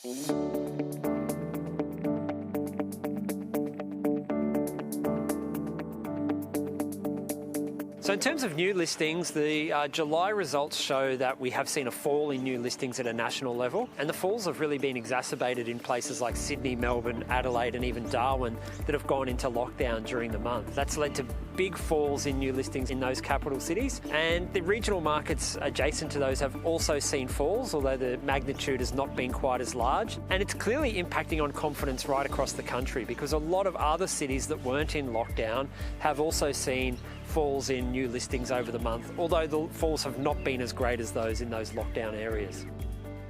So in terms of new listings, the July results show that we have seen a fall in new listings at a national level, and the falls have really been exacerbated in places like Sydney, Melbourne, Adelaide and even Darwin that have gone into lockdown during the month. That's led to big falls in new listings in those capital cities, and the regional markets adjacent to those have also seen falls, although the magnitude has not been quite as large. And it's clearly impacting on confidence right across the country, because a lot of other cities that weren't in lockdown have also seen falls in new listings over the month, although the falls have not been as great as those in those lockdown areas.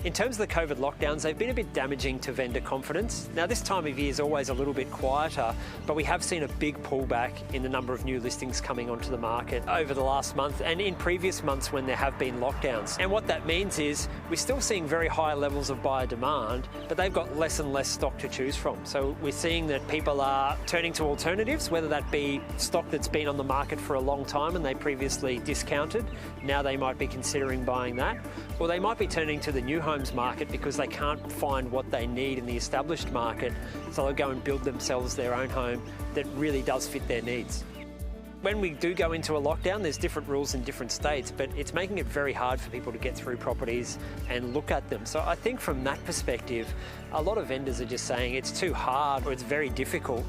In terms of the COVID lockdowns, they've been a bit damaging to vendor confidence. Now, this time of year is always a little bit quieter, but we have seen a big pullback in the number of new listings coming onto the market over the last month and in previous months when there have been lockdowns. And what that means is we're still seeing very high levels of buyer demand, but they've got less and less stock to choose from. So we're seeing that people are turning to alternatives, whether that be stock that's been on the market for a long time and they previously discounted. Now they might be considering buying that, or they might be turning to the new homes market because they can't find what they need in the established market, so they'll go and build themselves their own home that really does fit their needs. When we do go into a lockdown, there's different rules in different states, but it's making it very hard for people to get through properties and look at them. So I think from that perspective, a lot of vendors are just saying it's too hard or it's very difficult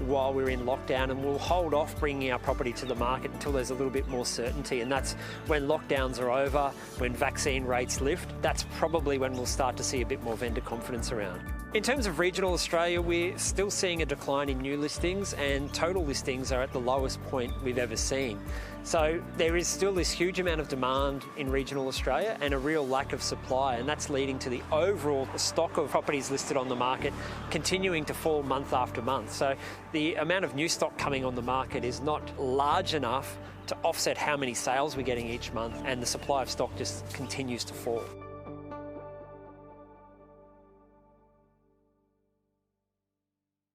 while we're in lockdown, and we'll hold off bringing our property to the market until there's a little bit more certainty. And that's when lockdowns are over, when vaccine rates lift, that's probably when we'll start to see a bit more vendor confidence around. In terms of regional Australia, we're still seeing a decline in new listings, and total listings are at the lowest point we've ever seen. So there is still this huge amount of demand in regional Australia and a real lack of supply, and that's leading to the overall stock of properties listed on the market continuing to fall month after month. So the amount of new stock coming on the market is not large enough to offset how many sales we're getting each month, and the supply of stock just continues to fall.